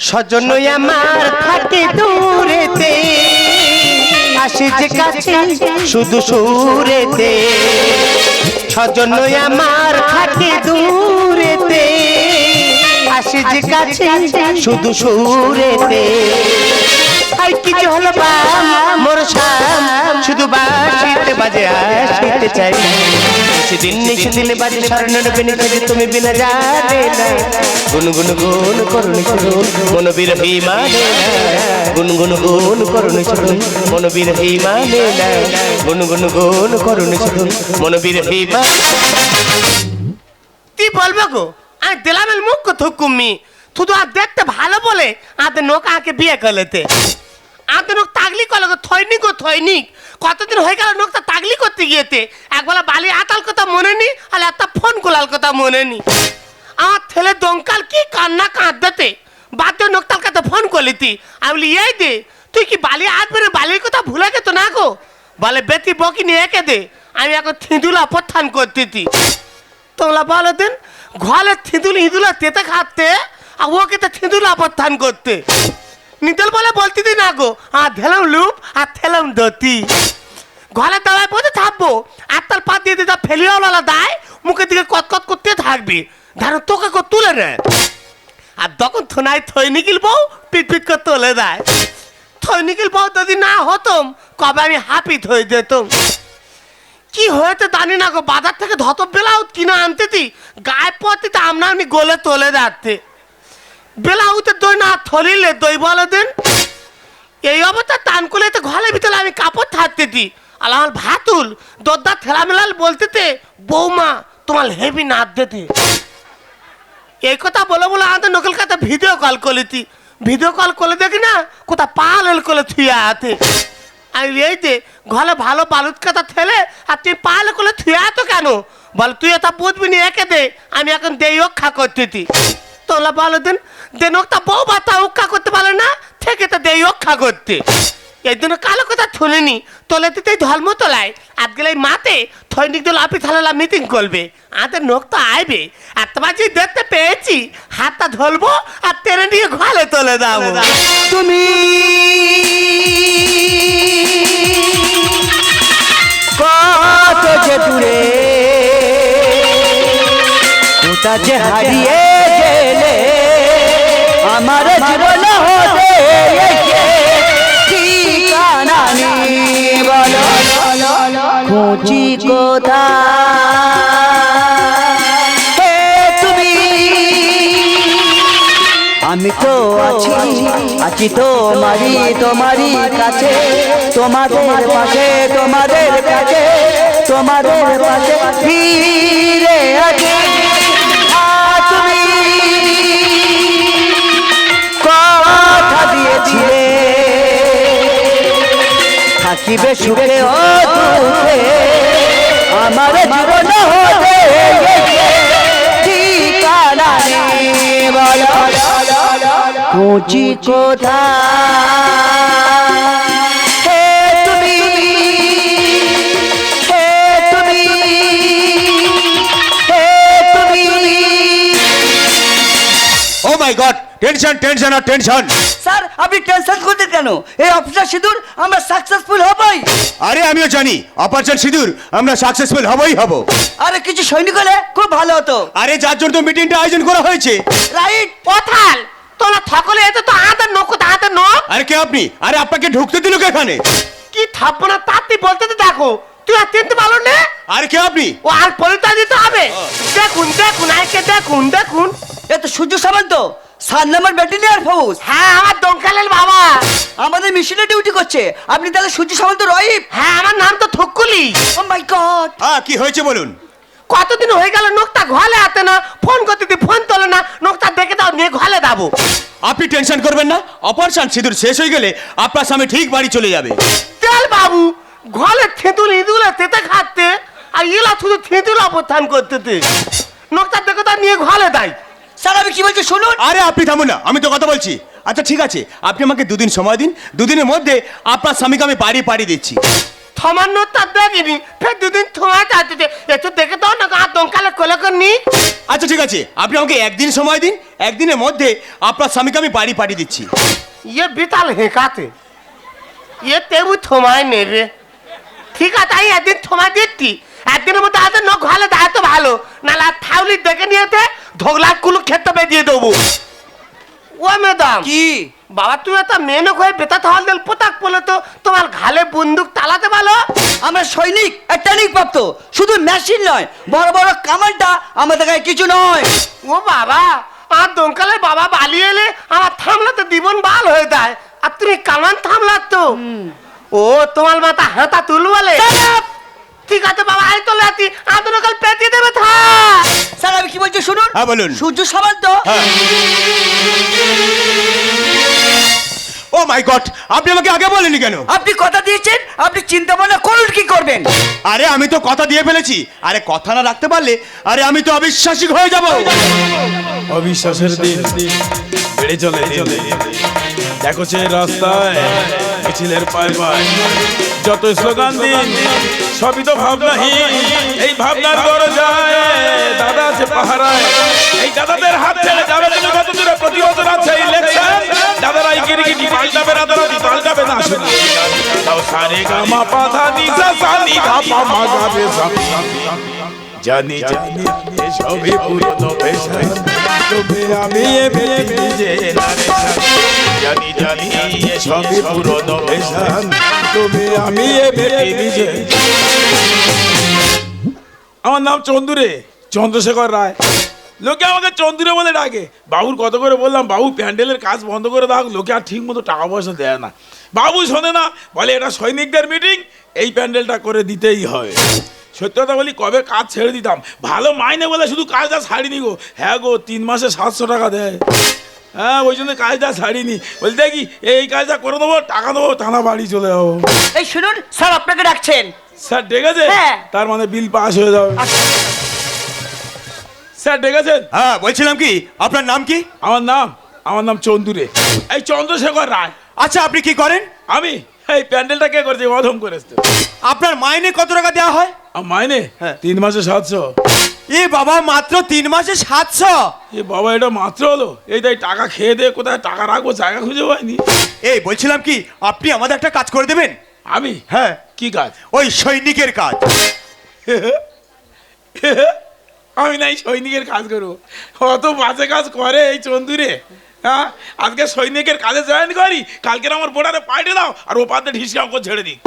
স্বজন আমার থাকে দূরেতে, আসে যে কাছে শুধু সুরেতে। স্বজন আমার থাকে দূরেতে, আসে যে কাছে শুধু সুরেতে। আর কিছু হলো বা মোর শাম, শুধু বাঁশিতে বাজে আসিতে চাই। সেদিন সেদিন বাজে স্মরণের বিনে তুমি বিনা যাবে না। গুনগুন গুন করুন করুন মনোবীর হি মানে না। গুনগুন গুন করুন করুন মনোবীর হি মানে না। গুনগুন গুন করুন করুন মনোবীর হি মানে। কি বলবো গো, আমি দিলাম মুখ থুকুমি শুধু আর দেখতে ভালো বলে আদের নোক আঁকে বিয়ে করলেতে। আদের নোক তাগলি করলে থৈনিক ও থৈনিক। কতদিন হয়ে গেল নোকটা তাগলি করতে গিয়েতে। একবেলা বালি আতাল কথা মনে নি, আর একটা ফোন কোলাল কথা মনে নি। আমার ছেলে দঙ্কাল কি কান্না কাঁদতে বাধ্য নোকটার কাছে ফোন করলিতি। আমি বলি এই দে, তুই কি বালি আসবে বালির কথা ভুলে গেত না গো? বলে বেতি বকি নিয়ে একে দে, আমি এখন থিঁদুলা প্রত্থান করতেছি। তোমরা বলো দিন ঘরে থিঁদুল ইঁদুলা তেতে খাতে, আর ওকে তো থিঁদুলা প্রত্থান করতে। নিতল বলে বলতে দি না গো, আর ধেলাম লুপ আর থেলাম দতি। ঘরে দাওয়ায় বসে থাকবো, একটার পা দিয়ে দিতে ফেলিওয়ালা দায় মুখের দিকে কতকত করতে থাকবি। ধরো তোকে কো তুলে নেয়, আর তখন থোনায় থৈনিকিল বউ পিট পিট করে তুলে দেয়। থৈনিকিল বউ যদি না হতম কবে আমি হাপিত হয়ে যেতাম। কি হয়েছে জানি না গো, বাজার থেকে ধত ব্লাউজ কিনে আনতেছি, গায়ে পড়তে আমরা আমি গোলে তোলে যাচ্ছে। ব্লাউজের দই না থলিলে দই বলে দিন। এই অবস্থা টান করলে তো ঘরের ভিতরে আমি কাপড় থাকতেছি। আর আমার ভাতুল দোদ্দার ঠেলামেলাল বলতেতে বৌমা তোমার হেভি নাচ দিতে। এই কথা বলে বলে আমাদের নকল কাছে ভিডিও কল করেছি। ভিডিও কল করে দেখি না কোথা পাল এল করে থুয়া আছে। আমি এই যে ঘরে ভালো বালুত কাটা ঠেলে আর তুই পাল করে থুয়া তো কেন? বল তুই এটা বুঝবি নি, একে দে, আমি এখন দেই রক্ষা করতেছি। তোলা বলো দিন দেন ওটা বউ বাতা রক্ষা করতে পারে না, থেকে তো দেই রক্ষা করতে। এই জন্য কালো কথা শুনিনি তোলে দিতেই ধর্ম তোলায়। আজকাল এই মাতে থৈনিক দল অফিস হালালা মিটিং করবে, আমাদের নোক তো আইবে। আর তোমার যে দেখতে পেয়েছি হাতটা ধরবো আর টেনে নিয়ে ঘরে তোলে দাও। তুমি কত যে দূরে, কোথা যে হারিয়ে গেলে আমার জীবন হতে ঠিকানা নেই। বলো খুঁজি কোথায় তুমি? আমি তো আছি আছি তোমারই তোমারই কাছে, তোমাদের পাশে তোমাদের কাছে, তোমাদের পাশে ফিরে আছি। তুমি কথা দিয়েছিলে থাকিবে সুখে ও দুঃখে, আমার জীবন হতে ঠিকানা নেই। বলো খুঁজি কোথায় তুমি? তুমি ও মাই গড, টেনশন টেনশন আর টেনশন। স্যার আপনি টেনশন করতে কেন? এই অফিসার সিঁদুর আমরা সাকসেসফুল হবই। আরে আমিও জানি অপারেশন সিঁদুর আমরা সাকসেসফুল হবই হব। আরে কিছু সৈনিক হলে খুব ভালো হতো। আরে যার জন্য তো মিটিংটা আয়োজন করা হয়েছে। রাইট কোথাল তোলা থকলে এত তো আমাদের নোক আমাদের নোক। আরে কে আপনি? আরে আপনাকে ঢুকতে দিল কে এখানে? কি থাকবো না তাতে বলতে তো দেখো, তুই আর চিনতে পারো না? আরে কে আপনি? ও আর পরিচয় দিতে হবে। দেখুন দেখুন আইকে দেখুন দেখুন। এ তো সূর্য সামন্ত, 7 নম্বর ব্যাটালিয়ন ফৌজ। হ্যাঁ আমার দমকালের বাবা আমাদের মিশনে ডিউটি করছে। আপনি তাহলে সূর্য সামন্ত রহিব? হ্যাঁ আমার নাম তো থুকুলি। ও মাই গড, হ্যাঁ কি হয়েছে বলুন। কতদিন হয়ে গেল নোকটা ঘরে আতে না, ফোন করতে তুই ফোন তোলে না, নোকটা দেখে দাও নিয়ে ঘরে যাবো। আপনি টেনশন করবেন না, অপারেশন সিঁদুর শেষ হয়ে গেলে আপনার স্বামী ঠিক বাড়ি চলে যাবে। তেল বাবু ঘরে থেঁতুল ইঁদুলে তেতে খাতে, আর ইলা শুধু থেঁতুল অবস্থান করতে নোকটা দেখে দাও নিয়ে ঘরে দেয়। স্যার আমি কি বলছি শুনুন। আরে আপনি থামুন না, আমি তো কথা বলছি। আচ্ছা ঠিক আছে, আপনি আমাকে 2 দিন সময় দিন, 2 দিনের মধ্যে আপনার স্বামীকে আমি বাড়ি পাঠিয়ে দিচ্ছি। থমানো তার দেখিনি ফের দুদিন থমায় তাতে একটু দেখে দাও না আর দমকালে কোলে করনি আচ্ছা ঠিক আছে, আপনি আমাকে একদিন সময় দিন, একদিনের মধ্যে আপনার স্বামীকে আমি বাড়ি পাঠিয়ে দিচ্ছি। ইয়ে বিতাল হেঁকাতে ইয়ে তেবু থমায় নেবে ঠিক আছে আমি একদিন থমায় দিচ্ছি একদিনের মধ্যে হাতে নখ ভালো দেয় তো ভালো নাহলে আর থাউলি দেখে নিয়েতে ধোগলা কুলু খেতে বেরিয়ে দেবো ও ম্যাডাম কি বাবা তুমি একটা মেনক হয়ে বেতাতে হল দিল পোতাক বলে তো তোমার ঘালে বন্দুক তালাতে ভালো আমরা সৈনিক ট্রেনিং প্রাপ্ত, শুধু মেশিন নয়, বড় বড় কামানটা আমাদের গায়ে কিছু নয়। ও বাবা আর দমকালে বাবা বালি এলে আমার থামলাতে জীবন বাল হয়ে যায় আর তুমি কামান থামলার তো ও তোমার মাথা হাতা তুল বলে ঠিক আছে বাবা আই তো লাতি আদরকাল পেটিয়ে দেবে থা স্যার আমি কি বলছি শুনুন। হ্যাঁ, বলুন। সূর্য সামন্ত। ও মাই গড, আপনি আমাকে আগে বলেনি কেন? আপনি কথা দিয়েছেন, আপনি চিন্তা ভাবনা করুন কি করবেন। আরে আমি তো কথা দিয়ে ফেলেছি, আরে কথা না রাখতে পারলে আরে আমি তো অবিশ্বাসী হয়ে যাব। অবিশ্বাসের দিন বেড়ে চলে দেখো সে রাস্তায় মিছিলের পায় পায় যত স্লোগান দিন সবই তো ভাবনাহীন। এই ভাবনার বড় যায় দাদা আছে পাহারায়, এই দাদাদের হাত ছেড়ে যাবে তুমি কত দূরে? প্রতিহত আছে ইলেকশন, দাদারা গিরিগিটি পাল্টাবে না, দাদা পাল্টাবে না। শুনে তাও সারে গামা পাধা নিসা সানি ধাপা মাগাবে সামি জানি জানি সবই পুরনো পেশা তুমি আমি এ বেটি যে নারে জানি জানি সবই পুরনো পেশা তুমি আমি এ বেটি যে। আমার নাম চন্দুরে, চন্দ্রশেখর রায়। লোকে আমাকে চন্দুরে বলে ডাকে। বাবুর কত করে বললাম বাবু প্যান্ডেলের কাজ বন্ধ করে দাও, লোকে আর ঠিক মতো টাকা পয়সা দেয় না। বাবু শোনে না, বলে এটা সৈনিকদের মিটিং, এই প্যান্ডেলটা করে দিতেই হয়। সত্যি কথা বলি, কবে কাজ ছেড়ে দিতাম, ভালো মাইনে বলে শুধু কাজটা ছাড়িনি গো। হ্যাঁ গো, 3 মাসে 700 টাকা দেয়। হ্যাঁ ওই জন্য কাজটা ছাড়িনি, বলতে কি এই কাজটা করে দেবো, টাকা দেবো, টানা বাড়ি চলে যাবো। এই শুনুন স্যার আপনাকে ডাকছেন। স্যার ডেকেছে? হ্যাঁ। তার মানে বিল পাস হয়ে যাবে। স্যার ডেকেছেন? হ্যাঁ বলছিলাম কি, আপনার নাম কি? আমার নাম চন্দুরে, এই চন্দ্রশেখর রায়। আচ্ছা আপনি কি করেন? আমি এই প্যান্ডেলটা কে করেছে? অধম করেছে। আপনার মাইনে কত টাকা দেওয়া হয়? মাইনে হ্যাঁ। 3 মাসে 700। এ বাবা, মাত্র 3 মাসে 700? এ বাবা, এটা মাত্র হলো? এই তাই টাকা খেয়ে দিয়ে কোথায় টাকা রাখবো জায়গা খুঁজে পাইনি। এই বলছিলাম কি, আপনি আমাদের একটা কাজ করে দেবেন? আমি? হ্যাঁ। কি কাজ? ওই সৈনিকের কাজ। আমি নাই সৈনিকের কাজ করবো? অত বাজে কাজ করে এই চন্দুরে? হ্যাঁ, আজকে সৈনিকের কাজে জয়েন করি, কালকের আমার বোর্ডারে পাঠিয়ে দাও আর ও পাতে ঢিসকে অঙ্ক ছেড়ে দিই।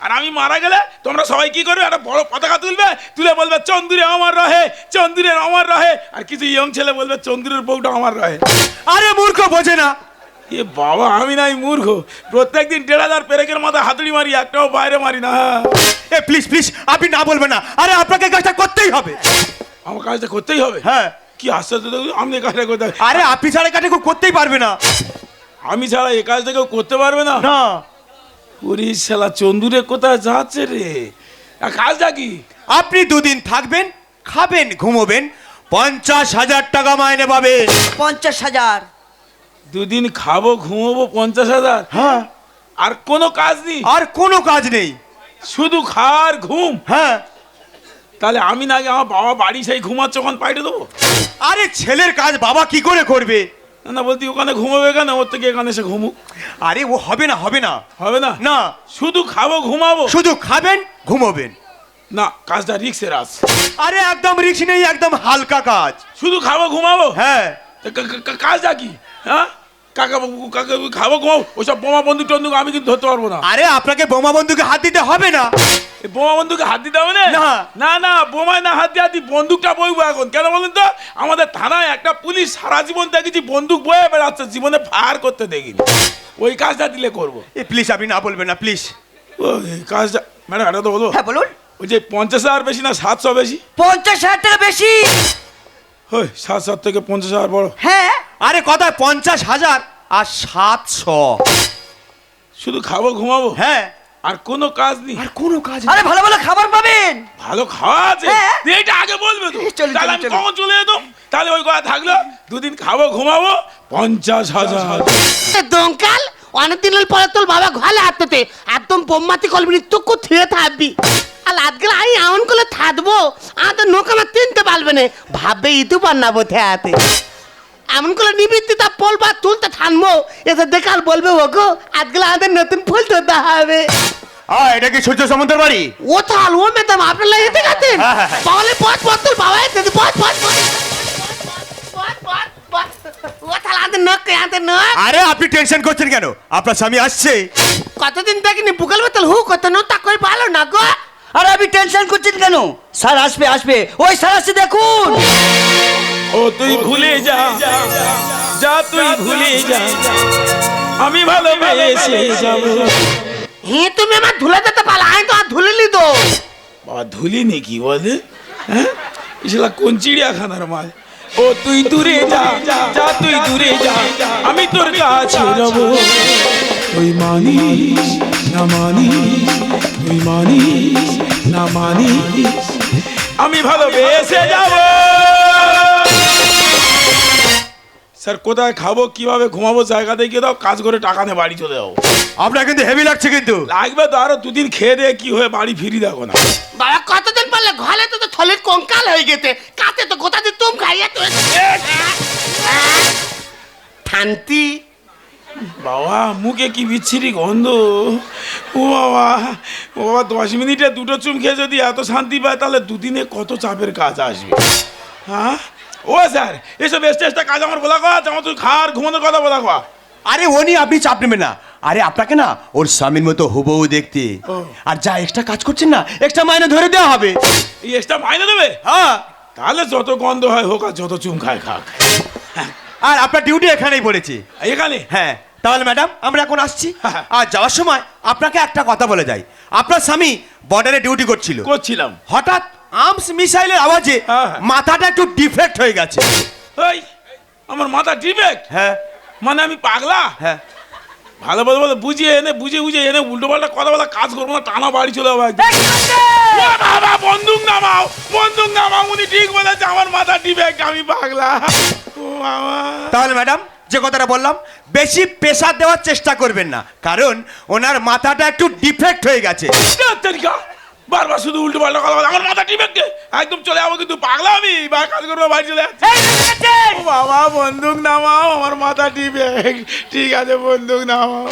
আর আমি মারা গেলে তোমরা সবাই কি করবে? একটা বড় পতাকা তুলবে, তুলে বলবে চন্দুরে আমার রহে, চন্দুরের আমার রহে। আর কিছু ইয়ং ছেলে বলবে চন্দুরের বউটা আমার রহে। আরে মূর্খ, বোঝে না। এ বাবা, আমি নাই মূর্খ? প্রত্যেকদিন 1,500 পেরেকের মাথায় হাতুড়ি মারি, একটাও বাইরে মারি না। এ প্লিজ প্লিজ, আপনি না বলবেন না। আরে আপনাকে কাজটা করতেই হবে। আমার কাজটা করতেই হবে? হ্যাঁ। কি আশ্চর্য, আমি এই কাজটা করতে হবে? আরে আপনি ছাড়া কাজটা কেউ করতেই পারবে না। আমি ছাড়া এই কাজটা কেউ করতে পারবে না? না। ওরে শালা, চন্দুরে কোথায় যাচ্ছে রে? কাজটা কি? আপনি 2 দিন থাকবেন, খাবেন, ঘুমোবেন, 50,000 টাকা মাইনে পাবেন। 50,000? 2 দিন খাবো, ঘুমোবো, 50,000? হ্যাঁ। আর কোনো কাজ নেই? আর কোনো কাজ নেই, শুধু খাওয়ার ঘুম? হ্যাঁ। তাহলে আমি না গিয়ে আমার বাবা বাড়ি সেই ঘুমাচ্ছে ওখানে পাঠিয়ে দেবো? আরে ছেলের কাজ বাবা কি করে করবে? না না, বলতি ওখানে ঘুমাবে কেন? ওর থেকে এখানে এসে ঘুমুক। আরে ও হবে না, হবে না। হবে না? না, শুধু খাবো, ঘুমাবো? শুধু খাবেন, ঘুমোবেন। না, কাজটা রিক্সের আছে। আরে একদম রিস্ক নেই, একদম হালকা কাজ। শুধু খাবো, ঘুমাবো? হ্যাঁ। তা কাজটা কি? হ্যাঁ, কাকা খাবো, ঘুমাবো, ওইসব বোমা বন্দুক টন্দুক আমি কিন্তু ধরতে পারবো না। আরে আপনাকে বোমা বন্দুকে হাত দিতে হবে না। এই বোমা বন্দুকে হাত দিতে হবে না? না। না না, বোমায় না হাত দিয়ে হাত দিয়ে বন্দুকটা বইবো এখন। কেন বলুন তো? আমাদের থানায় একটা পুলিশ সারা জীবন দেখেছি বন্দুক বয়ে বেড়াচ্ছে, জীবনে ফায়ার করতে দেখিনি। ওই কাজটা দিলে করবো। এ প্লিজ, আপনি না বলবেন না প্লিজ। ওই কাজটা ম্যাডাম, এটা তো বলবো। হ্যাঁ বলুন। ওই যে 50,000 বেশি না 700 বেশি? 50,000 টাকা বেশি। ওই 700 থেকে 50,000 বড়? হ্যাঁ। আরে কথায় 50,000 আর 700। শুধু খাবো, ঘুমাবো? হ্যাঁ। আর কোনো কাজ নেই? আর কোনো কাজ নেই। আরে ভালো ভালো খাবার পাবেন। ভালো খাওয়া আছে? হ্যাঁ। এইটা আগে বলবে তো, চলুন, তাহলে চলুন, আমি চলুন। কখন চলে যেতাম। তাহলে ওই কথা থাকলো, 2 দিন খাবো, ঘুমাবো, 50,000। দমকাল অনেকদিন পরে তোর বাবা ঘরে হাঁটতে একদম বোম্মাতি কলবি তোকে থুয়ে থাকবি আর আজকাল আমি এমন করে থাকবো আমাদের নোক আমার তিনতে পারবে না ভাববে ইউটিউবার না বোধে হাতে এমন করে নিবৃত্তি তা পলবা তুলতে থানবো এসে দেখাল বলবে ওগো আজকাল আমাদের নতুন ফুল তুলতে হবে এটা কি সূর্য সামন্তের বাড়ি? ও তাল ও মেতাম আপনার লাগে ঠিক আছে হ্যাঁ, হ্যাঁ, হ্যাঁ। তাহলে পথ পথ তোর বাবা এসে পথ পথ ও তাহলে আমাদের নখ আমাদের নখ আরে আপনি টেনশন করছেন কেন? আপনার স্বামী আসছে। কতদিন দেখিনি বুকাল বোতল হু কত নো তা কই ভালো না গো আরে আপনি টেনশন করছেন কেন? স্যার আসবে আসবে, ওই স্যার আসছে দেখুন। ও তুই ভুলে যা যা তুই ভুলে যা আমি ভালোবেসে যাব। হে তুমি আমার ধুলে দিতে পারলে আমি তো আর ধুলে নি তো বাবা ধুলি নাকি বলে? হ্যাঁ ইসলা কোন চিড়িয়াখানার মাল? ও তুই দূরে যা যা তুই দূরে যা আমি তোর কাছে রব। তুই মানিস না মানিস, তুই মানিস না মানিস আমি ভালোবেসে যাব। স্যার কোথায় খাবো কিভাবে ঘুমাবো জায়গা দেখিয়ে দাও, কাজ করে টাকা নিয়ে বাড়ি চলে যাবো। আপনার কিন্তু হেভি লাগছে কিন্তু। লাগবে তো আরো দুদিন খেয়ে দিয়ে কি হয়ে বাড়ি ফিরি দেখো না। বাবা কতদিন পারলে ঘরে তো থলের কঙ্কাল হয়ে গেছে কাতে তো গোটা দিয়ে তুম খাইয়া তো শান্তি বাবা মুখে কি বিচ্ছিরি গন্ধ। ও বাবা 10 মিনিটে 2টো চুম খেয়ে যদি এত শান্তি পায় তাহলে দুদিনে কত চাপের কাজ আসবে। হ্যাঁ ও স্যার এসব স্টেজটা কাজ আমার বলা কথা, আমার তুই খাওয়ার ঘুমানোর কথা বলা কথা। আরে ও নিয়ে আপনি চাপ নেবেন না। আরে আপনাকে না ওর স্বামীর মতো হুবহু দেখতে, ও। আর যা এক্সট্রা কাজ করছেন না এক্সট্রা মাইনে ধরে দেওয়া হবে। এই এক্সট্রা মাইনে দেবে? হ্যাঁ, তাহলে যত গন্ধ হয় হোক আর যত চুম খায় খাক। আর আপনার ডিউটি এখানেই পড়েছে। এখানে হ্যাঁ তাহলে ম্যাডাম আমরা এখন আসছি। হ্যাঁ। আর যাওয়ার সময় আপনাকে একটা কথা বলে যাই। আপনার স্বামী বর্ডারে ডিউটি করছিল, করছিলাম। হঠাৎ আর্মস মিসাইলের আওয়াজে হ্যাঁ। মাথাটা একটু ডিফেক্ট হয়ে গেছে। ওই আমার মাথা ডিফেক্ট? হ্যাঁ মানে আমি পাগলা? হ্যাঁ ভালো ভালো ভালো বুঝিয়ে এনে উল্টো পাল্টা কথা বলা কাজ করবো না, টানা বাড়ি চলে যাবো একদম। ও বাবা বন্দুক নামাও, বন্দুক নামাও। উনি ঠিক বলেছে আমার মাথা ডিফেক্ট, আমি পাগলা। ও বাবা তাহলে ম্যাডাম যে কথাটা বললাম বেশি প্রেসার দেওয়ার চেষ্টা করবেন না, কারণ ওনার মাথাটা একটু ডিফেক্ট হয়ে গেছে। তেরিকা বারবার শুধু উল্টো পাল্টা কথা বলা, আমার মাথা ডিফেক্ট একদম চলে যাবো কিন্তু পাগলা আমি, বা কাজ করবো বাড়ি চলে যাচ্ছি। ও বাবা বন্দুক নামাও, আমার মাথা ডিফেক্ট। ঠিক আছে বন্দুক নামাও।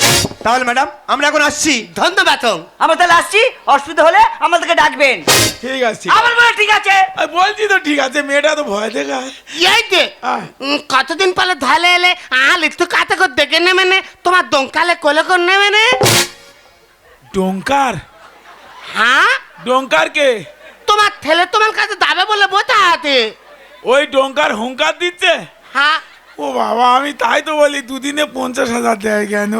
তাহলে ম্যাডাম আমরা এখন আসছি। ধন্যবাদ আমরা তাহলে আসছি, অসুবিধা হলে আমাদেরকে ডাকবেন। ঠিক আছে আমার বলে ঠিক আছে। আমি বলছি তো ঠিক আছে, মেয়েটা তো ভয় দেখায়। এইতে আয়। কতদিন পালে ধালে এলে আল একটু কাতে করে দেখে নেবে নে তোমার দঙ্কালে কোলে করে নেবে নে ডোঙ্কার? হ্যাঁ ডোঙ্কার কে? তোমার ছেলে তোমার কাছে দাবে বলে বোঝা আছে ওই ডোঙ্কার হুঙ্কার দিচ্ছে? হ্যাঁ ও বাবা আমি তাই তো বলি দুদিনে 50,000 দেয় কেন?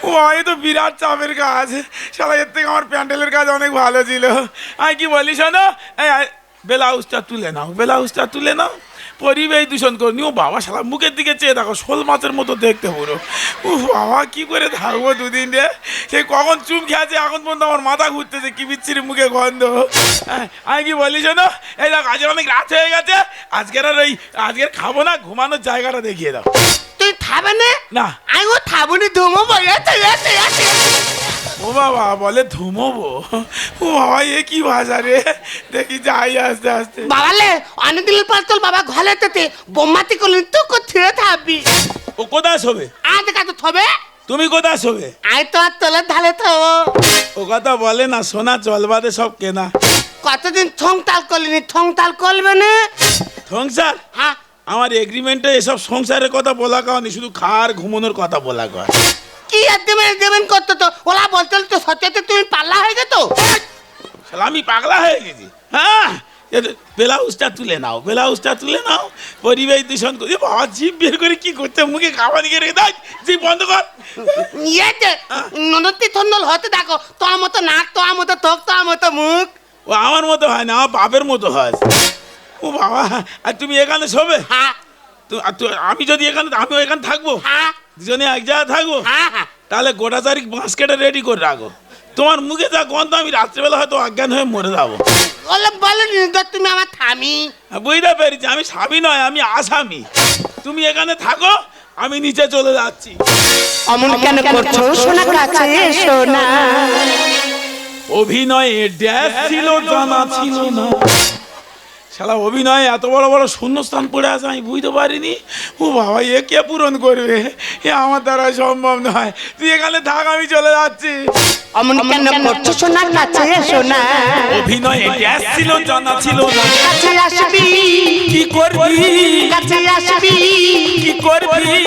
ও বাবা এ তো বিরাট চাপের কাজ। সারা এর থেকে আমার প্যান্ডেলের কাজ অনেক ভালো ছিল। আমি কি বলি শোনো, ব্লাউজটা তুলে নাও, ব্লাউজটা তুলে নাও, পরিবেশ দূষণ করনি। ও বাবা শালা মুখের দিকে চেয়ে দেখো, শোল মাছের মতো দেখতে পুরো। ও বাবা কি করে থাকবো দুদিন রে? সেই কখন চুম খেয়েছে এখন পর্যন্ত আমার মাথা ঘুরতেছে, কি বিচ্ছিরি মুখে গন্ধ। আমি কি বলি শোনো, এই দেখো আজকে অনেক রাত হয়ে গেছে, আজকের খাবো না, ঘুমানোর জায়গাটা দেখিয়ে দাও। তুই খাবে না না। আমি ও খাবুনি ধুমো বলেছে ও বাবা বলে ধুমোবো? ও বাবা এ কি ভাষা রে? দেখি যাই আস্তে আস্তে। বাবালে অনেকদিন পর তোর বাবা ঘরে তেতে বোম্মাতি করলি তুই কোথায় থাকবি ও কোথায় শোবে? আমাদের কাছে থবে তুমি কোথায় শোবে? আই তো আর তোলের ধারে থবো ও কথা বলে না, সোনা জলবাদে সব কেনা। কতদিন থং তাল করলিনি থং তাল করবে না সংসার? হ্যাঁ আমার এগ্রিমেন্টে এসব সংসারের কথা বলা কারণে শুধু খাওয়ার ঘুমানোর কথা বলা কয়। কি আর দেবেন করতো তো ওলা বলতে তো সত্যি তুমি পাল্লা হয়ে যেত শালা আমি পাগলা হয়ে গেছি। হ্যাঁ ব্লাউজটা তুলে নাও, ব্লাউজটা তুলে নাও, পরিবেশ দূষণ করি। বাবা জিভ বের করে কি করতে, মুখে খাবার নিয়ে রেখে দেয়, জিভ বন্ধ কর। ইয়েতে ননতি থন্দল হতে দেখো তোর মতো নাক তোর মতো তোক তোর মতো মুখ ও আমার মতো হয় না, আমার বাপের মতো হয়। ও বাবা আর তুমি এখানে শোবে? হ্যাঁ আমি যদি আমিও এখানে থাকবো, হ্যাঁ দুজনে এক জায়গায় থাকবো, হ্যাঁ হ্যাঁ তাহলে গোটা তারিখ বাঁশ কেটে রেডি করে রাখো। তোমার মুখে যা গন্ধ, আমি রাত্রেবেলা হয়তো অজ্ঞান হয়ে মরে যাবো। বলে বলেনি তুমি আমার থামি বুঝতে পেরেছি, আমি স্বামী নয়, আমি আসামি। তুমি এখানে থাকো, আমি নিচে চলে যাচ্ছি। অমন কেন করছো সোনা কাছে এসো না। অভিনয়ে ড্যাশ ছিল জানা ছিল না। শালা অভিনয়ে এত বড় বড় শূন্যস্থান পড়ে আছে আমি বুঝতে পারিনি। ও বাবা, এ কে পূরণ করবে? এ আমার দ্বারা সম্ভব নয়। তুই এখানে থাক, আমি চলে যাচ্ছি। অমন কেন করছো সোনা কাছে এসো না। অভিনয়ে ড্যাশ ছিল জানা ছিল না। কাছে আসবি কি করবি? কাছে আসবি কি করবি?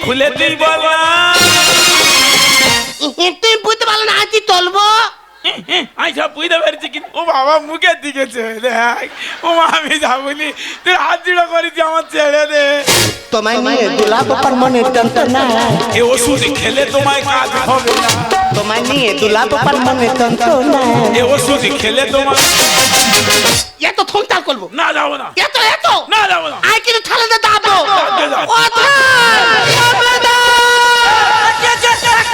খুলে তুই বল না। তুই বুঝতে পারলো না আজ তুলবো। আমি সব বুঝতে পারছি, কিন্তু ও বাবা মুখের দিকে ছেড়ে দেখ। ও মা, আমি যাবনি, তুই হাত জুড়ে করেছি, আমার ছেড়ে দে। তোমায় নিয়ে দুলাবো পার মনের যন্ত্রণা। এ ওষুধ খেলে তোমায় কাজ হবে না। তোমায় নিয়ে দুলাবো পার মনের যন্ত্রণা। এ ওষুধ খেলে তোমার এত থমতাল করবো না, যাবো না, এত এত না যাবো না। আই কিন্তু থালাতে দাবো।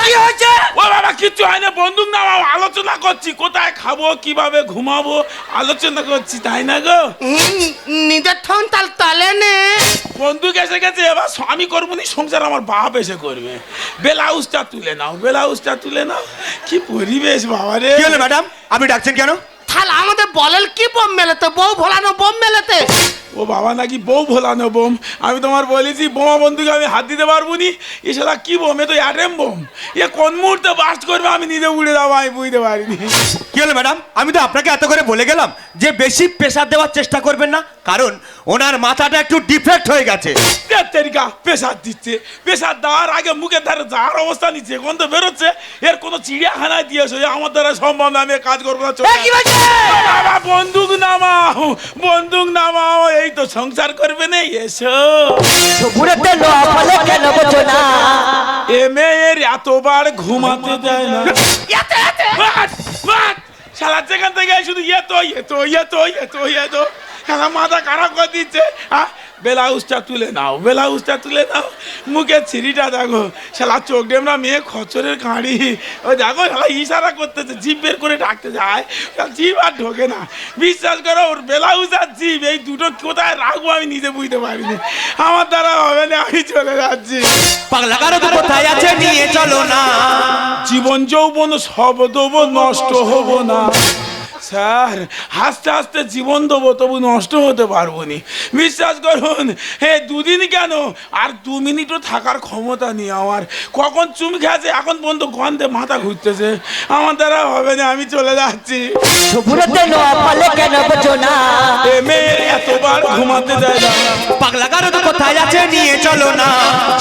কি হয়েছে? ও বাবা, কিচ্ছু হয় না, বন্দুক নামাও, আলোচনা করছি কোথায় খাবো, কিভাবে ঘুমাবো, আলোচনা করছি, তাই না গো? নিজের থমতাল তালে নে। বন্দুক এসে গেছে, এবার আমি করবো নি সংসার, আমার বাপ এসে করবে। ব্লাউজটা তুলে নাও, ব্লাউজটা তুলে নাও। কি পরিবেশ বাবা রে। কি হলো ম্যাডাম, আপনি ডাকছেন কেন? থালা আমাদের বলেল কি বোম মেলাতে, বউ ভোলানো বোম মেলাতে। ও বাবা, নাকি বউ ভোলানো বোম? আমি তোমার বলেছি বোমা বন্দুকে আমি হাত দিতে পারবো নি। এছাড়া কি বোম? এ তো অ্যাটেম বোম। এ কোন মুহূর্তে বাস্ট করবে আমি নিজে উড়ে যাবো, আমি বুঝতে পারিনি। কি হলো ম্যাডাম, আমি তো আপনাকে এত করে বলে গেলাম যে বেশি প্রেসার দেওয়ার চেষ্টা করবেন না, কারণ ওনার মাথাটা একটু ডিফেক্ট হয়ে গেছে। তেরিকা প্রেসার দিচ্ছে, প্রেসার দেওয়ার আগে মুখের ধারে যার অবস্থা নিচ্ছে, গন্ধ বেরোচ্ছে। এর কোনো চিড়িয়াখানায় দিয়েছে, আমার দ্বারা সম্ভব না, আমি এ কাজ করবো না। কি হয়েছে? বাবা, বন্দুক নামাও, বন্দুক নামাও, এই তো সংসার করবে না। এসো। সবুরেতে লোয়া ফলে কেন বোঝো না? এ মেয়ের এতবার ঘুমাতে দেয় না। বাট, বাট, শালা যেখান থেকে শুধু শালা মাথা খারাপ করে দিচ্ছে। ব্লাউজটা তুলে নাও, ব্লাউজটা তুলে নাও। মুখের ছিঁড়িটা দেখো, শালা চোখ ডেমরা মেয়ে খচ্চরের কাঁড়ি। ওই দেখো শালা ইশারা করতেছে, জিভ বের করে ডাকতে যায়, জিভ আর ঢোকে না। বিশ্বাস করো, ওর ব্লাউজ আর জিভ এই দুটো কোথায় রাখবো আমি নিজে বুঝতে পারিনি। আমার দ্বারা হবে না, আমি চলে যাচ্ছি। পাগলা কারো তো কোথায় আছে, নিয়ে চলো না। জীবন যৌবন সব দেবো, নষ্ট হব না। স্যার, হাসতে হাসতে জীবন দেবো, তবু নষ্ট হতে পারবো নি। বিশ্বাস করুন, দুদিন কেন, আর 2 মিনিটও থাকার ক্ষমতা নেই আমার। কখন চুমি খেয়েছে এখন পর্যন্ত গন্ধে মাথা ঘুরতেছে। আমার দ্বারা হবে না, আমি চলে যাচ্ছি। সবুরেতে লোয়া ফলে কেন বোঝো না? এ মেয়ের এতবার ঘুমাতে দেয় না। পাগলা কারো তো কোথায় আছে, নিয়ে চলো না।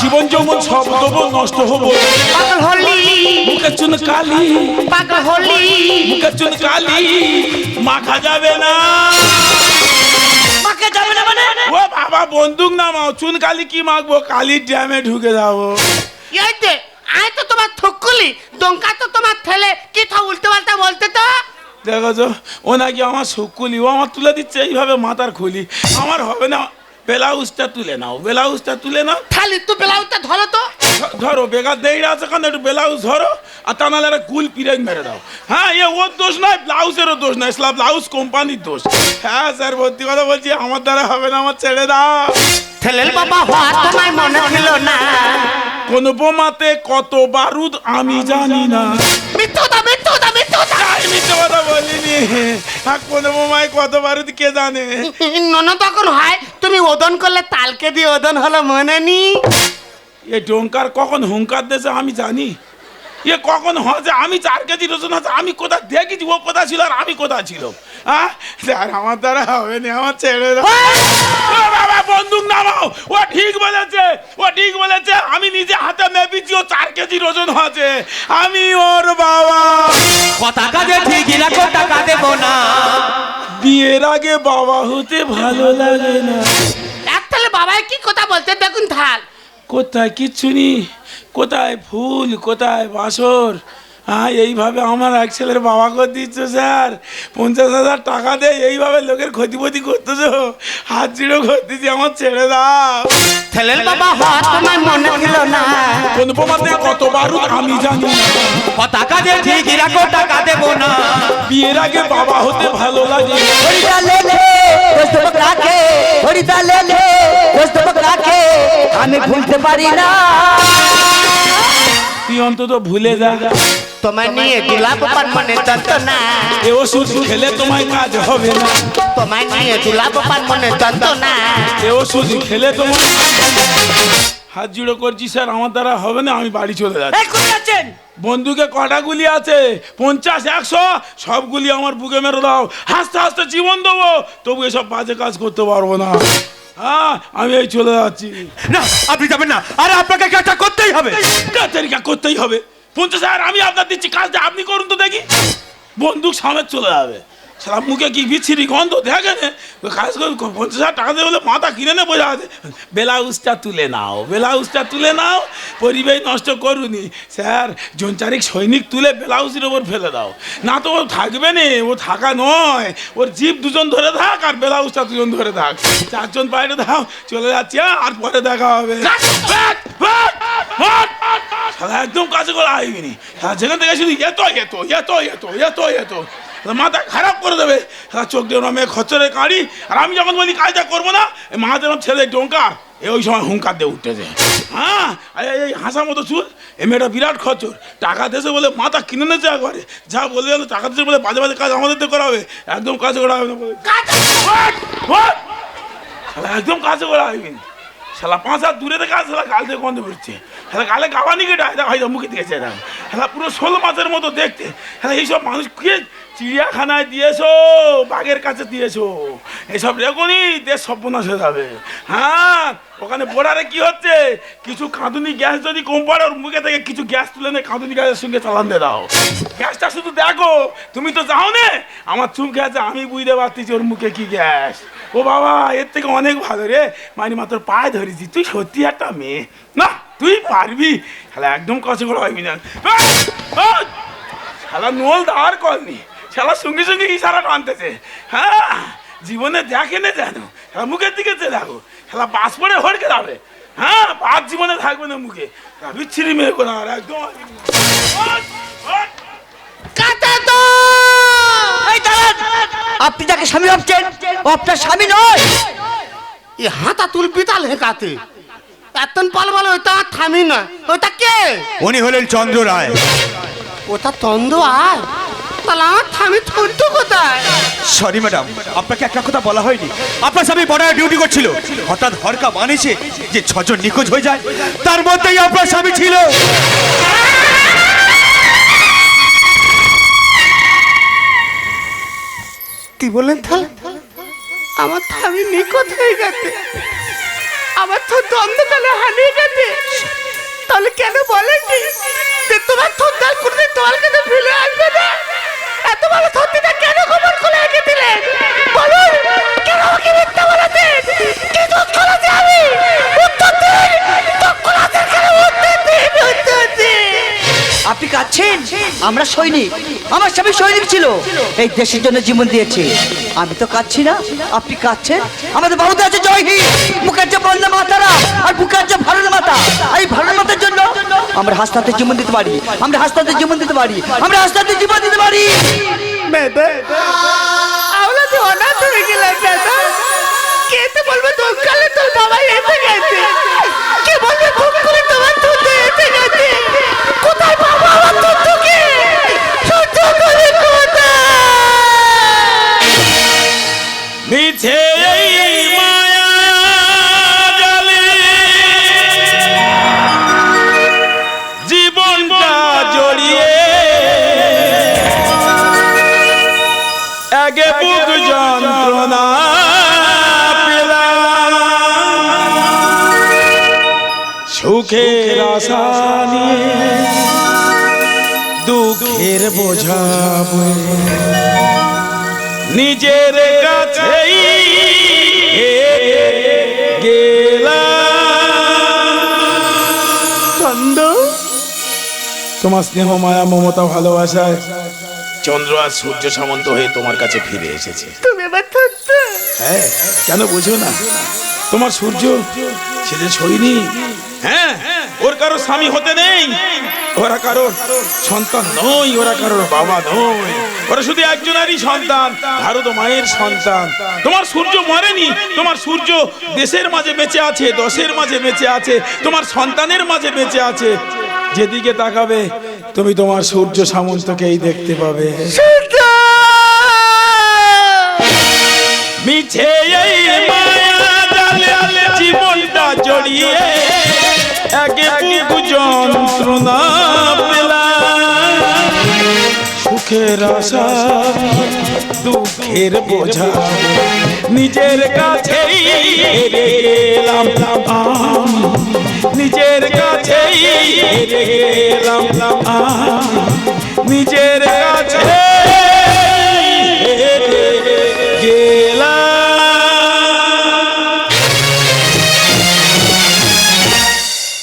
জীবন যৌবন সব দেবো, নষ্ট হবো। পাগল হলি, মুখের চুন কালি, পাগল হলি, মুখের চুন কালি, মাখা যাবে না। মাকে যাবে না মানে? ও বাবা, বন্দুক নামাও, চুন কালি কি মাখবো, কালির ড্যামে ঢুকে যাবো। এই দে আয় তো তোমার থুকুলি, দঙ্কা তো তোমার ঠেলে কি থা উল্টো পাল্টা বলতে তো। দেখো তো, ও নাকি আমার শুকুলি, ও আমার তুলে দিচ্ছে এইভাবে মাথার খুলি। আমার হবে না। ব্লাউজটা তুলে নাও, ব্লাউজটা তুলে নাও। খালি তুই ব্লাউজটা ধরো তো। ধরো, বেকার দেরি আছে কারণ একটু ব্লাউজ ধরো, আর তা নাহলে একটা গুল পিরেক মেরে দাও। হ্যাঁ, এ ওর দোষ নয়, ব্লাউজেরও দোষ নয়, ব্লাউজ কোম্পানির দোষ। হ্যাঁ স্যার, ভর্তি কথা বলছি, আমার দ্বারা হবে না, আমার ছেড়ে দাও। ছেলের বাবা হওয়া তোমায় মনে ছিল না। কোন বোমাতে কত বারুদ আমি জানি না। মিথ্যা কথা, মিথ্যা কথা, মিথ্যা কথা। আমি মিথ্যে কথা বলিনি। আর কোন বোমায় কত বারুদ কে জানে। নন তখন হয় তুমি ওদন করলে তালকে দিয়ে ওদন হলো মনে নি। এ ডোঙ্কার কখন হুঙ্কার দেশে আমি জানি। এ কখন হচ্ছে আমি 4 কেজি রসুন হচ্ছে, আমি কোথা দেখেছি, ও কোথা ছিল আর আমি কোথা ছিল। হ্যাঁ স্যার, আমার দ্বারা হবে না, আমার ছেড়ে দাও। ও বাবা, বন্দুক নামাও। ও ঠিক বলেছে, ও ঠিক বলেছে, আমি নিজে হাতে মেপেছি, ও 4 কেজি ওজন হচ্ছে। আমি ওর বাবা। কথা কাজে ঠিকই রাখো, টাকা দেবো না। বিয়ের আগে বাবা হতে ভালো লাগে না। এক তাহলে বাবাই কি কথা বলতে দেখুন থাল। কোথায় কিচ্ছু নেই, কোথায় ফুল, কোথায় বাসর। হ্যাঁ, এইভাবে আমার এক ছেলের বাবা করে দিচ্ছ স্যার। 50,000 টাকা দেয়, এইভাবে লোকের ক্ষতিপতি করতেছো, হাত জিরো করতেছি, আমার ছেড়ে দাও। ছেলের বাবা হওয়া তোমায় মনে ছিল না। কোন বোমাতে কত বারুদ আমি জানি না। কথা কাজে ঠিকই রাখো, টাকা দেবো না। বিয়ের আগে বাবা হতে ভালো লাগে। হরিদা লে লে, দোস্ত বকরা কে, হরিদা লে লে, দোস্ত বকরা কে, আমি ভুলতে পারি না। তুই অন্তত ভুলে যা। তোমায় নিয়ে দুলাপ পান মনে যন্ত্রণা, এ ওষুধ খেলে তোমায় কাজ হবে না। তোমায় নিয়ে দুলাপ পান মনে যন্ত্রণা। এ ওষুধ খেলে তোমার হাত জুড়ো করছি স্যার, আমার দ্বারা হবে না, আমি বাড়ি চলে যাচ্ছি। এই কোথায় যাচ্ছেন? বন্দুকে কটা গুলি আছে? 50, 100, সবগুলি আমার বুকে মেরে দাও, হাসতে হাসতে জীবন দেবো, তবু এসব বাজে কাজ করতে পারবো না। হ্যাঁ, আমি এই চলে যাচ্ছি। না আপনি যাবেন না, আরে আপনাকে কাজটা করতেই হবে। তরিকা করতেই হবে। 50,000 আমি আপনার দিচ্ছি, কাজটা আপনি করুন তো দেখি। বন্দুক সামনে চলে যাবে, সারা মুখে কি বিচ্ছিরি গন্ধ দেখেন। কাজ করে 50,000 টাকা দিয়ে বলে মাথা কিনে নে বোঝা আছে। ব্লাউজটা তুলে নাও, ব্লাউজটা তুলে নাও, পরিবেশ নষ্ট করুনি স্যার। জনচারিক সৈনিক তুলে ব্লাউজের ওপর ফেলে দাও, না তো ও থাকবে না, ও থাকা নয়। ওর জিপ দুজন ধরে থাক আর ব্লাউজটা দুজন ধরে থাক, 4 জন বাইরে দাও। চলে যাচ্ছি, আর পরে দেখা হবে। সারা একদম কাছে করে আইবিনি, যেখান থেকে শুধু এত এত এত এত এত এত মাথা খারাপ করে দেবে। চোখ দিয়ে মেয়ে খচ্চরে কাঁড়ি, আর আমি যখন বলি কাজটা করবো না, মাথা যেরকম ছেলে ডোঙ্কার, ওই সময় হুঙ্কার দিয়ে উঠতেছে। হ্যাঁ, এই হাসার মতো চুল, এ মেয়েটা বিরাট খচ্চর। টাকা দেশে বলে মাথা কিনে নিয়েছে একবারে, যা বলে টাকা দেশে বলে বাজে বাজে কাজ আমাদের তো করা হবে, একদম কাজে করা হবে না। একদম কাজে করা হবে না। শালা 5 হাত দূরে থেকে শালা গাল থেকে গন্ধ বেরোচ্ছে। হ্যাঁ, গালে গাবানি কেটে হয়তো মুখে দিয়েছে। হ্যাঁ, পুরো 16 মাসের মতো দেখতে। হ্যাঁ, এইসব মানুষকে চিড়িয়াখানায় দিয়েছো, বাঘের কাছে দিয়েছো, এইসব রেখনি, দেশ সর্বনাশ হয়ে যাবে। হ্যাঁ, ওখানে বোর্ডারে কি হচ্ছে, কিছু কাঁদুনি গ্যাস যদি কম পড়ে, ওর মুখে থেকে কিছু গ্যাস তুলে নে, কাঁদুনি গ্যাসের সঙ্গে চালান দিয়ে দাও। গ্যাসটা শুধু দেখো, তুমি তো যাও না। আমার চুমকে আছে, আমি বুঝতে পারতেছি ওর মুখে কি গ্যাস। ও বাবা, এর থেকে অনেক ভালো রে, মানে মাত্র পায়ে ধরেছি। তুই সত্যি একটা মেয়ে, না তুই পারবি। শালা একদম কষ্ট করে হবি না। শালা নোল দাঁড় করনি, শালা সঙ্গে সঙ্গে ইশারা টানতেছে। হ্যাঁ, জীবনে দেখে না জানো, শালা মুখের দিকে দেখো, শালা বাস পড়ে হড়কে যাবে। হ্যাঁ, বাস জীবনে থাকবে না মুখে, বিচ্ছিরি মেয়ে করে আর একদম। এই দাঁড়ান, আপনি যাকে স্বামী ভাবছেন ও আপনার স্বামী নয়। এ হাতা তুল পিতাল হেকাতে এতন পাল বলো, ওইটা থামি না। ওইটা কে? উনি হলেন চন্দ্র রায়। ওটা তন্দ আয়, তাহলে আমার থামি থন্টু কোথায়? সরি ম্যাডাম, আপনাকে একটা কথা বলা হয়নি। আপনার স্বামী বর্ডারে ডিউটি করছিল, হঠাৎ হরকা বানিয়েছে যে 6 জন নিখোঁজ হয়ে যায়, তার মধ্যেই আপনার স্বামী ছিল। কি বলেন তাহলে? আমার থামি নিখোঁজ হয়ে গেছে, আমার থন্টু অন্ধকারে হারিয়ে গেছে। তাহলে কেন বলেননি যে তোমার থন্ডার করতে তোমার কাছে ফিরে আসবে না? এত ভালো থন্ডিটা কেন খবর খুলে রেখে দিলেন? বলুন, কেন আমাকে মিথ্যা বলেছেন? কি দোষ করেছি আমি? উত্তর দিন, তৎক্ষণাৎ কেন উত্তর দিন, উত্তর দিন। আপনি কাঁদছেন? আমরা সৈনিক, আমার স্বামী সৈনিক ছিল, এই দেশের জন্য জীবন দিয়েছে। আমি তো কাঁদছি না, আপনি কাঁদছেন। আমাদের বাবুতে আছে জয় হিন্দ, বুকের যে বন্দে মাতারা আর বুকের যে ভারত মাতা, এই ভারত মাতার জন্য আমরা হাসতে জীবন দিতে পারি, আমরা হাসতে জীবন দিতে পারি, আমরা হাসতে জীবন দিতে পারি। আমরা তো অনাথ হয়ে গেলাম দাদা। কে তো বলবে দোকালে তোর বাবা এসে গেছে, কে বলবে খুব করে তোমার দুধ এসে গেছে। কোথায় বাবা আমার দুধকে সহ্য করে কোথায়? মিছে এই মায়া জালে জীবনটা জড়িয়ে, আগে বুক যন্ত্রণা সুখের আশা নিয়ে দুঃখের বোঝা বয়ে নিজের কাছেই গেলাম। তোমার স্নেহ মায়া মমতা ভালোবাসায় চন্দ্র আর সূর্য সামন্ত হয়ে তোমার কাছে ফিরে এসেছে। তুমি আমার থন্ডু। হ্যাঁ, কেন বুঝো না? তোমার সূর্য সে যে সৈনিক, হ্যাঁ, ওর কারো স্বামী হতে নেই, ওরা কারোর সন্তান নয়, ওরা কারোর বাবা নয়, ওরা শুধু একজনেরই সন্তান, ভারত মায়ের সন্তান। তোমার সূর্য মরেনি, তোমার সূর্য দেশের মাঝে বেঁচে আছে, দশের মাঝে বেঁচে আছে, তোমার সন্তানের মাঝে বেঁচে আছে। যেদিকে তাকাবে তুমি তোমার সূর্য সামন্তকেই দেখতে পাবে। মিছে এই মায়া জালে জীবনটা জড়িয়ে একে বুক যন্ত্রণা পেলাম, সুখের আশা দুঃখের বোঝা নিজের কাছেই হেরে গেলাম, নিজের কাছেই হেরে গেলাম, নিজের কাছে